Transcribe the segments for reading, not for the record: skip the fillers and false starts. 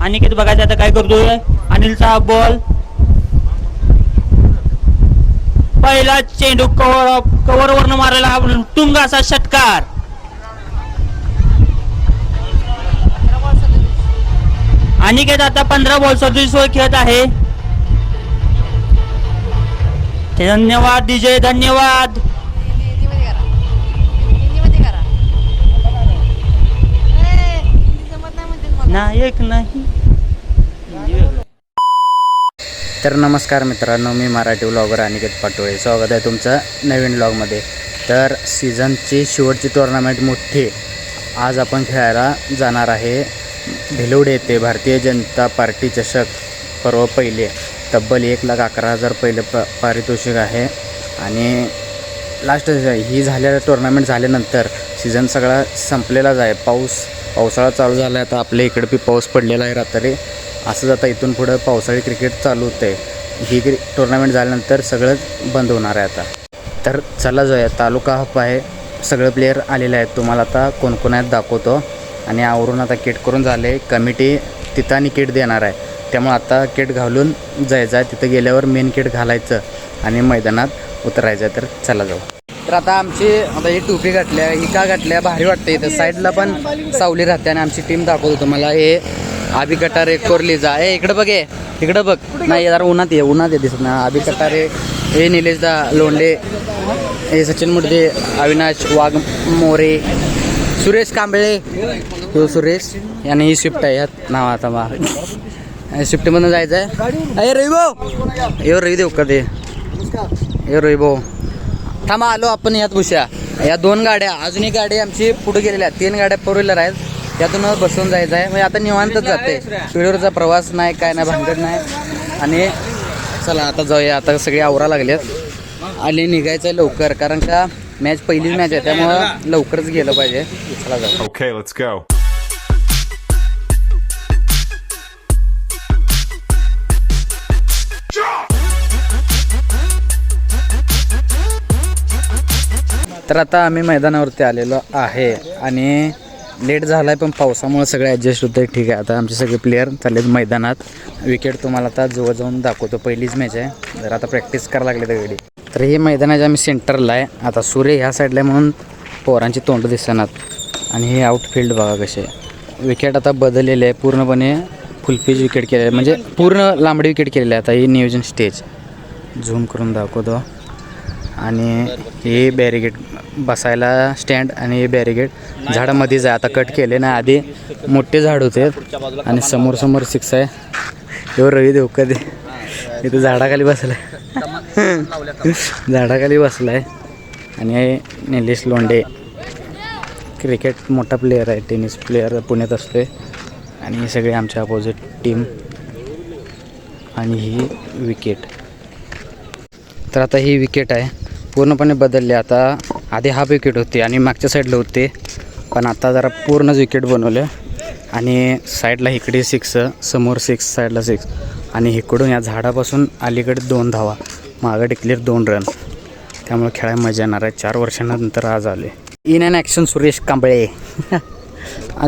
अनिकेत बघायचं आता काय करतोय. अनिलचा बॉल, पहिला चेंडू कव्हर वरनं मारायला तुंग असा षटकार. अनिकेत आता 15 बॉल 37 वर खेळत आहे. धन्यवाद डीजे, धन्यवाद. नायक नाही. तर नमस्कार मित्रांनो, मी मराठी व्लॉगर अनिकेत पाटोळे. स्वागत आहे तुमचं नवीन व्लॉगमध्ये. तर सीझनची शेवटची टुर्नामेंट मोठी आज आपण खेळायला जाणार आहे. भिलवडे येथे भारतीय जनता पार्टी चषक पर्व पहिले. तब्बल 1,11,000 पहिलं पारितोषिक आहे. आणि लास्ट ही झालेल्या टुर्नामेंट झाल्यानंतर सीझन सगळा संपलेलाच आहे. पावसाळा चालू झाला आहे. आता आपल्या इकडे बी पाऊस पडलेला आहे रात्री. असंच आता इथून पुढं पावसाळी क्रिकेट चालू होतं आहे. ही टुर्नामेंट झाल्यानंतर सगळंच बंद होणार आहे आता. तर चला जाऊया. तालुका हप आहे. सगळे प्लेयर आलेले आहेत. तुम्हाला आता कोण कोण आहेत दाखवतो. आणि आवरून आता किट करून झाले. कमिटी तिथं आणि किट देणार आहे. त्यामुळे आता किट घालून जायचं आहे. तिथं गेल्यावर मेन किट घालायचं आणि मैदानात उतरायचं. तर चला जाऊ. तर आता ही टोपी घातल्या, ही का घातल्या भारी वाटते. इथं साईडला पण सावली राहते. आणि आमची टीम दाखवतो तुम्हाला. हे आबी कटारे, कोरलीजा. इकडं बघ, इकडं बघ. नाही जरा उन्हात ये दिसत ना. आबी कटारे, हे निलेशदा लोंढे, हे सचिन मुडदे, अविनाश वाघमोरे, सुरेश कांबळे, हो सुरेश. आणि ही स्विफ्ट आहे. यात नाव आता स्विफ्टमधून जायचं आहे. अरे रवी भाऊ, ये रवी देऊ का ते, ये रवी भाऊ थांबा, आलो आपण. यात भुशा या 2 गाड्या, अजून एक गाडी आमची पुढे गेलेल्या 3 गाड्या 4 व्हीलर आहेत. त्यातून बसून जायचं आहे. म्हणजे आता निवांतच जाते. स्पीडवरचा प्रवास नाही, काय नाही, भानगड नाही. आणि चला आता जाऊया. आता सगळे आवरा लागलेत आणि निघायचं आहे लवकर, कारण का मॅच पहिलीच मॅच आहे. त्यामुळं लवकरच गेलं पाहिजे. चला जाऊ. Okay, let's go. तर आता आम्ही मैदानावरती आलेलो आहे. आणि लेट झाला आहे, पण पावसामुळे सगळे ॲडजस्ट होतं आहे. ठीक आहे. आता आमचे सगळे प्लेयर चाललेत मैदानात. विकेट तुम्हाला आता जवळ जाऊन दाखवतो. पहिलीच मॅच आहे. जर आता प्रॅक्टिस करायला लागली दगडी. तर हे मैदानाच्या आम्ही सेंटरला आहे. आता सूर्य ह्या साईडला आहे म्हणून पोरांची तोंड दिसणार. आणि हे आउटफिल्ड बघा कसे. विकेट आता बदललेले आहे. पूर्णपणे फुलपीच विकेट केलेलं आहे. म्हणजे पूर्ण लांबडी विकेट केलेलं आहे. आता हे नियोजन स्टेज झूम करून दाखवतो. आणि हे बॅरिगेट बसायला स्टँड. आणि हे बॅरिगेट झाडामध्येच आहे. आता कट केले ना. आधी मोठे झाड होते. आणि समोर 6 आहे. एवढं रवी देऊ कधी इथं झाडाखाली बसला आहे. झाडाखाली बसला आहे. आणि निलेश लोंढे क्रिकेट मोठा प्लेयर आहे. टेनिस प्लेयर पुण्यात असते. आणि हे सगळे आमच्या अपोजिट टीम. आणि ही विकेट. तर आता ही विकेट आहे. पूर्णपणे बदलली. आता आधी हाफ विकेट होती आणि मागच्या साईडला होते. पण आता जरा पूर्णच विकेट बनवलं. आणि साईडला इकडे 6, समोर 6, साईडला 6. आणि इकडून या झाडापासून अलीकडे 2 धावा, मागं डिक्लेअर 2 रन. त्यामुळे खेळायला मजा येणार आहे. 4 वर्षांनंतर आज आले. In and action Suresh Kamble.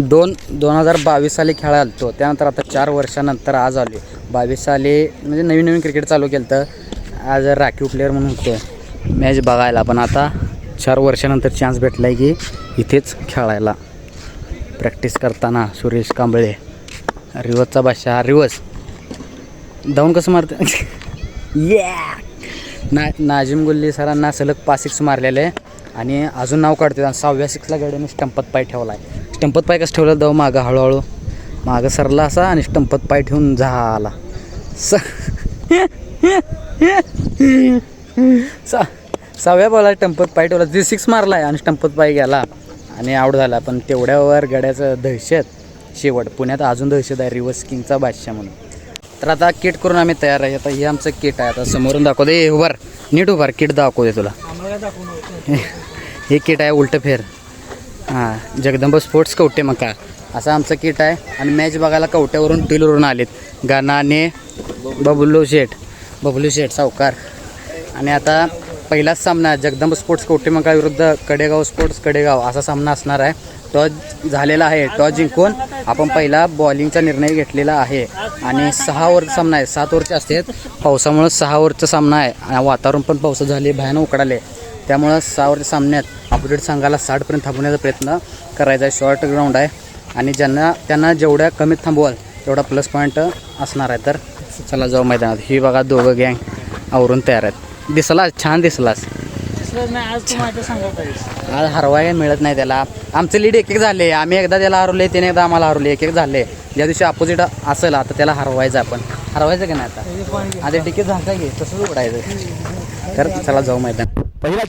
2022 साली खेळायला आलतो. त्यानंतर आता 4 वर्षानंतर आज आले. 22 साली म्हणजे नवीन क्रिकेट चालू केलं. तर आज राखीव प्लेअर म्हणून होतो मॅच बघायला. पण आता 4 वर्षानंतर चान्स भेटला आहे की इथेच खेळायला. प्रॅक्टिस करताना सुरेश कांबळे. रिवर्सचा बादशाह. रिवर्स धावून कसं मारते. नाजिम गुल्ली सरांना सलग 5 6 मारलेले आहे. आणि अजून नाव काढते. आणि 6व्या 6ला गाडीने स्टंपत पाय ठेवला आहे. स्टंपत पाय कसं ठेवलं. धाव मागं हळूहळू मागं सरला असा. आणि स्टंपत पाय ठेवून झाला. 6व्या बॉलला स्टंपत पाय ठेवला. 6 मारला आहे आणि स्टंपत पाय गेला आणि आऊट झाला. पण तेवढ्यावर गड्याचं दहशत शेवट. पुण्यात अजून दहशत आहे. रिवर्स किंगचा बादशाह म्हणून. तर आता किट करून आम्ही तयार आहे. आता हे आमचं किट आहे. आता समोरून दाखवते. उभार, नीट उभार. किट दाखवते तुला. हे किट आहे उलटं फेर. हां, जगदंब स्पोर्ट्स कवटे मका असं आमचं किट आहे. आणि मॅच बघायला कवट्यावरून टीलवरून आलेत. गाणाने बबलू शेठ सावकार. आणि आता पहिलाच सामना जगदंब स्पोर्ट्स कवटे मका विरुद्ध कडेगाव स्पोर्ट्स कडेगाव असा सामना असणार आहे. टॉस झालेला आहे. टॉस जिंकून आपण पहिला बॉलिंगचा निर्णय घेतलेला आहे आणि 6 ओव्हरचा सामना आहे. 7 ओव्हरचे असतात. पावसामुळे 6 ओव्हरचा सामना आहे आणि वातावरण पण पावसाचं झाले, भयानक उकडाले. त्यामुळं 6 ओव्हरच्या सामन्यात अपोजिट संघाला 60पर्यंत थांबवण्याचा प्रयत्न करायचा आहे. शॉर्ट ग्राउंड आहे आणि त्यांना जेवढ्या कमीत थांबवाल तेवढा प्लस पॉईंट असणार आहे. तर चला जाऊ मैदानात. ही बघा दोघं गँग आवरून तयार आहेत. दिसलास, छान दिसलास. आज हरवाय मिळत नाही त्याला. आमचं लीड एक झाले. आम्ही एकदा त्याला हरवले, त्याने एकदा आम्हाला हरवले. एक झाले. ज्या दिवशी अपोजिट असेल आता त्याला हरवायचं. आपण हरवायचं का नाही आता तिकीट झालं की तसंच उडायचं. तर चला जाऊ मैदान. पहिला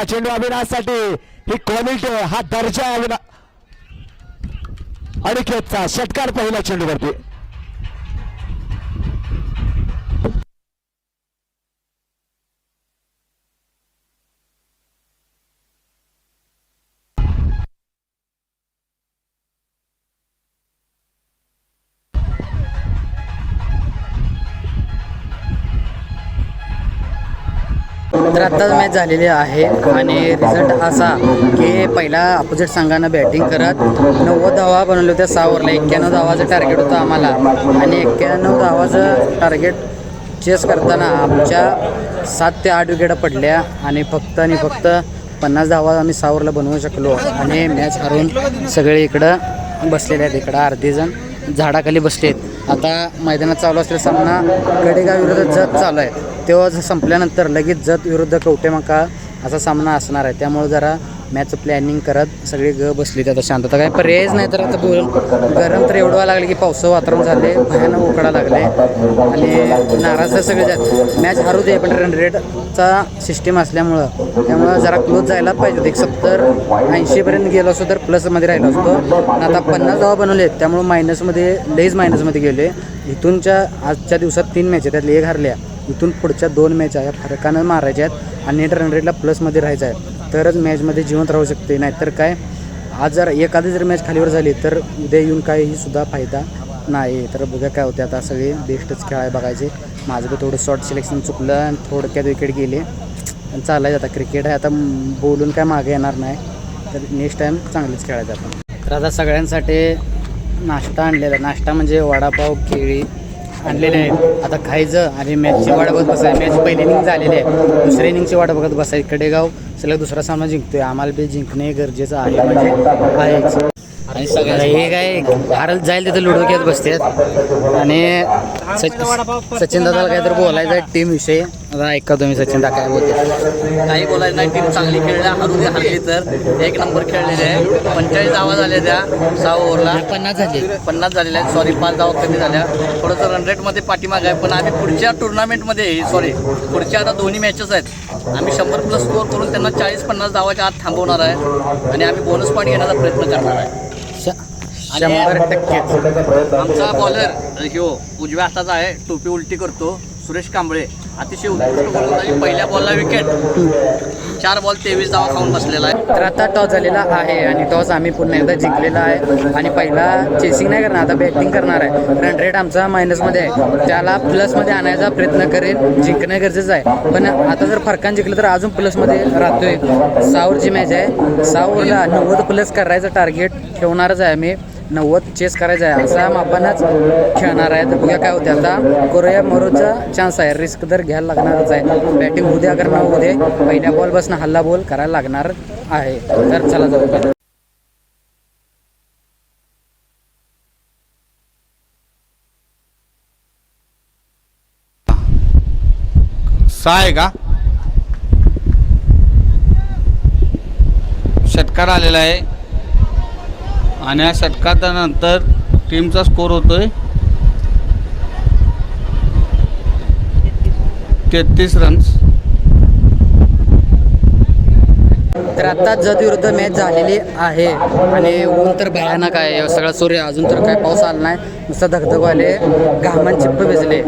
चेंडू अविनाशसाठी. ही क्वालिटी आहे, हा दर्जा आहे अनिकेतचा. षटकार पहिल्या चेंडूवरती. तर आत्ताच मॅच झालेली आहे आणि रिझल्ट असा की पहिला अपोजिट संघानं बॅटिंग करत 90 धावा बनवल्या होत्या. 6 ओव्हरला 91 धावाचं टार्गेट होतं आम्हाला आणि 91 धावाचं टार्गेट चेस करताना आमच्या 7 ते 8 विकेटा पडल्या आणि फक्त 50 धावा आम्ही 6 ओव्हरला बनवू शकलो आणि मॅच हरवून सगळे इकडं बसलेले आहेत. इकडं अर्धे जण झाडाखाली बसलेत. आता मैदानात चालू असलेला सामना गडेगाव विरुद्ध जत चालू आहे. तेव्हा संपल्यानंतर लगेच जत विरुद्ध कवटेमंकाळ असा सामना असणार आहे. त्यामुळे जरा मॅचचं प्लॅनिंग करत सगळे बसले. आता शांतता काय पर्यायच नाही. तर आता गरम तर एवढं लागले की पावसाचं वातावरण झाले, भयानक उकडा लागले आणि नाराज सगळे जात. मॅच हरू दे पण रन रेटचा सिस्टीम असल्यामुळं त्यामुळं जरा क्लोज जायला पाहिजे होते. 70-80पर्यंत गेलो असतो तर प्लसमध्ये राहिलो असतो. पण आता 50 धावा बनवले त्यामुळं लईच मायनसमध्ये गेले. इथूनच्या आजच्या दिवसात 3 मॅच आहेत, त्यातली 1 हरल्या. इथून पुढच्या 2 मॅच आहे फरकानं मारायच्या आहेत आणि रन रेटला प्लसमध्ये राहायचं आहे. तरच मॅचमध्ये जिवंत राहू शकते. नाहीतर काय आज जर एखादी जर मॅच खालीवर झाली तर उद्या येऊन काही सुद्धा फायदा नाही. तर बघा काय होते. आता सगळे बेस्टच खेळाय बघायचे. माझं बी थोडं शॉर्ट सिलेक्शन चुकलं आणि थोडक्यात विकेट गेले. आणि चालायचं आता क्रिकेट आहे. आता बोलून काय मागे येणार नाही. तर नेक्स्ट टाईम चांगलीच खेळायचं आपण. तर आता सगळ्यांसाठी नाश्ता आणलेला. नाश्ता म्हणजे वडापाव, केळी आणलेले आहेत. आता खायचं आणि मॅचची वाट बघत बसायची. मॅच पहिली इनिंग झालेली आहे, दुसऱ्या इनिंगची वाट बघत बसायची. कडेगाव सलग दुसरा सामना जिंकतोय. आम्हाला बी जिंकणे गरजेचं आहे म्हणजे आहेच. आणि सगळं हे काय हारत जाईल तिथं लुडो खेळत बसतात. आणि सचिन दादाला काहीतरी बोलायचं आहे टीम विषयी. आता ऐका तुम्ही सचिन दा काय बोलते. काही बोलायचं नाही. टीम चांगली खेळल्या, हरली तर 1 नंबर खेळलेले आहे. 45 धावा झाल्या त्या 6 ओव्हरला. 50 झालेल्या आहेत. सॉरी 5 धावा कमी झाल्या. थोडंसं रन रेटमध्ये पाठीमाग आहे. पण आम्ही पुढच्या टुर्नामेंटमध्ये पुढच्या आता दोन्ही मॅचेस आहेत. आम्ही 100+ स्कोअर करून त्यांना 40-50 धावाच्या आत थांबवणार आहे आणि आम्ही बोनस पॉईंट घेण्याचा प्रयत्न करणार आहे. 100%. आमचा बॉलर ह्यो उजव्या हाताचा आहे, टोपी उलटी करतो, सुरेश कांबळे. अतिशय उत्कृष्ट गोलंदाजी. पहिल्या बॉलला विकेट. 4 बॉल 23 धावा खाऊन बसलेला आहे. तर आता टॉस झालेला आहे आणि टॉस आम्ही पुन्हा एकदा जिंकलेला आहे आणि पहिला चेसिंग नाही करणार, आता बॅटिंग करणार आहे. रन रेट आमचा मायनसमध्ये आहे, त्याला प्लसमध्ये आणायचा प्रयत्न करेल. जिंकणं गरजेचं आहे. पण आता जर फरकान जिंकलं तर अजून प्लसमध्ये राहतोय. 6 ओव्हरची मॅच आहे. 6 ओव्हरला 90+ करायचं टार्गेट ठेवणारच आहे. आम्ही 90 चेस करायचं आहे असा मापानच खेळणार आहे. तर बघूया काय होते. आता करूया मरोचा चान्स आहे. रिस्क तर घ्यायला लागणारच आहे. बॅटिंग उद्या करणं होऊ दे. पहिल्या बॉलपासून हल्ला बॉल करायला लागणार आहे. तर चला जाऊ. आहे का षटकार आलेला आहे आणि या षटकानंतर टीमचा स्कोर होतोय 33 रन्स. तर आता जत विरुद्ध मॅच झालेली आहे आणि ऊन तर भयानक आहे. सगळा सूर्य अजून तर काय पाऊस आला नाही, नुसतं धगधग आले, घामान चिप्प भिजले.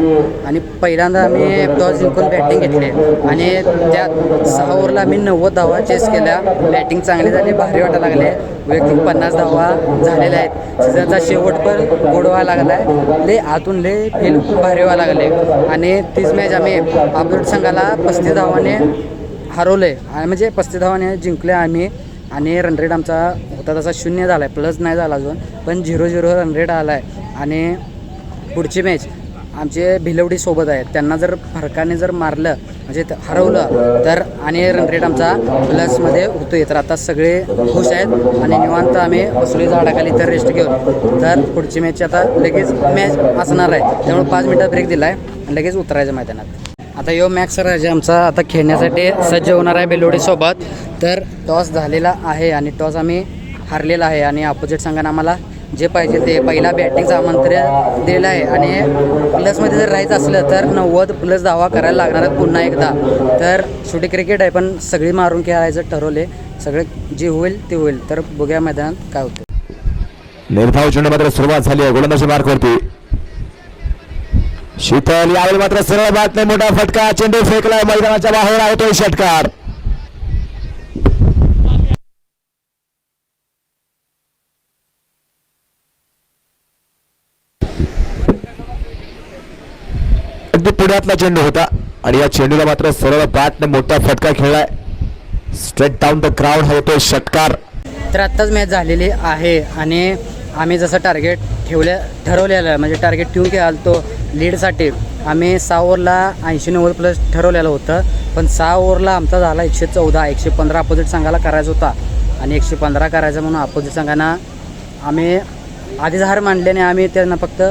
आणि पहिल्यांदा आम्ही टॉस जिंकून बॅटिंग घेतली आणि त्या 6 ओव्हरला आम्ही 90 धावा चेस केल्या. बॅटिंग चांगली झाली, भारी वाटायला लागले. वैयक्तिक 50 धावा झालेल्या आहेत. सीझनचा शेवट पण गोडवा लागला आहे. ले आतून ले फील भारी व्हायला लागले आणि तीच मॅच आम्ही अपोजिट संघाला 35 धावाने हरवले आणि म्हणजे 35 धावाने जिंकले आम्ही आणि रन रेट आमचा होता तसा 0 झाला आहे, प्लस नाही झाला अजून, पण 0-0 रन रेट आला आहे. आणि पुढची मॅच आमचे भिलवडी सोबत आहेत, त्यांना जर फरकाने जर मारलं म्हणजे हरवलं तर आणि रन रेट आमचा प्लसमध्ये होतोय. तर आता सगळे खुश आहेत आणि निवांत आम्ही बसलोय झाडाखाली तर रेस्ट घेऊन. तर पुढची मॅच आता लगेच मॅच असणार आहे, त्यामुळे 5 मिनिटात ब्रेक दिला आहे आणि लगेच उतरायचं मैदानात. आता यो मॅक्स राजा आमचा आता खेळण्यासाठी सज्ज होणार आहे भिलवडीसोबत. तर टॉस झालेला आहे आणि टॉस आम्ही हारलेला आहे आणि अपोजिट संघाने आम्हाला जे पाहिजे ते पहिला बॅटिंगचं आमंत्रण दिलेलं आहे आणि प्लसमध्ये जर राहायचं असलं तर 90+ धावा करायला लागणार आहेत पुन्हा एकदा. तर शेवटी क्रिकेट आहे पण सगळी मारून खेळायचं ठरवले, सगळे जे होईल ते होईल. तर बघूया मैदानात काय होतं. निर्धाव चेंडू मात्र सुरुवात झाली आहे गोलंदाजी मार्कवरती. शीतल यावेळी मात्र सरळ बात नाही, मोठा फटका, चेंडू फेकलाय मैदानाच्या बाहेर, आहे तो षटकार. अगदी पुण्यातला चेंडू होता आणि या चेंडूला मात्र सरळ बॅटने मोठा फटका खेळलाय, स्ट्रेट डाऊन द ग्राउंड, आहे तो षटकार. तर आत्ताच मॅच झालेली आहे आणि आम्ही जसं टार्गेट ठरवलेलं आहे म्हणजे टार्गेट ठेवून खेळालतो लीडसाठी. आम्ही 6 ओव्हरला 80-90+ ठरवलेलं होतं, पण 6 ओव्हरला आमचा झाला 114. 115 अपोजिट संघाला करायचा होता आणि 115 करायचा म्हणून अपोजिट संघांना आम्ही आधीच हार मांडल्याने आम्ही त्यांना फक्त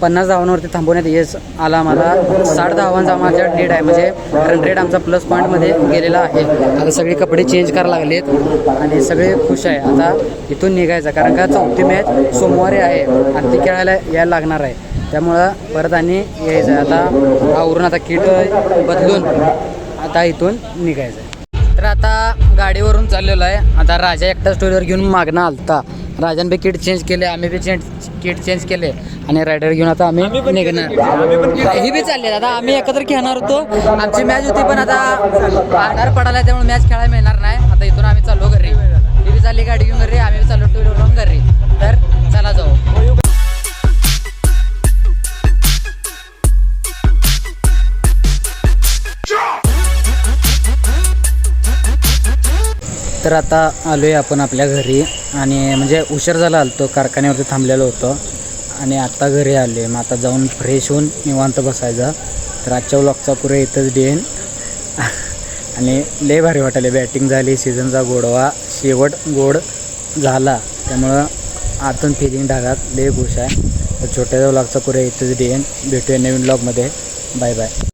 50 धावांवरती थांबवण्यात यश आला. आम्हाला 60 धावांचा माझ्या लीड आहे, म्हणजे रन रेट आमचा प्लस पॉईंटमध्ये गेलेला आहे. आता सगळे कपडे चेंज करायला लागलेत आणि सगळे खुश आहे. आता इथून निघायचं कारण का 4थी मॅच सोमवारी आहे आणि ती खेळायला यायला लागणार आहे, त्यामुळं परत आणि यायचं आहे. आता आवरून आता किट बदलून आता इथून निघायचं आहे. तर आता गाडीवरून चाललेलो आहे. आता राजा एकटा स्टोरीवर घेऊन मागणं आलता, राजाने बी किट चेंज केले, आम्ही बी किट चेंज केले आणि रायडर घेऊन आता आम्ही निघणार. ही बी चालले आता आम्ही एकत्र खेळणार होतो, आमची मॅच होती पण आता अंधार पडाला त्यामुळे मॅच खेळायला मिळणार नाही. आता इथून आम्ही चाललो घरी, ही बी चालली गाडी घेऊन घरी, आम्ही बी चाललो टू व्हीलरवरून घरी. तर चला जाऊ. तर आता आलो आहे आपण आपल्या घरी आणि म्हणजे उशीर झाला आलो, कारखान्यावरती थांबलेलो होतो आणि आता घरी आलो आहे. मग आता जाऊन फ्रेश होऊन निवांत बसायचं. तर आजच्या व्लॉगचा पुरा इथंच देईन आणि लय भारी वाटायले, बॅटिंग झाली, सीझनचा गोडवा शेवट गोड झाला, त्यामुळं आतून फिलिंग ढगात लय खुश आहे. तर छोट्या व्लॉगचा पुरा इथंच देईन. भेटूया नवीन व्लॉगमध्ये. Bye bye.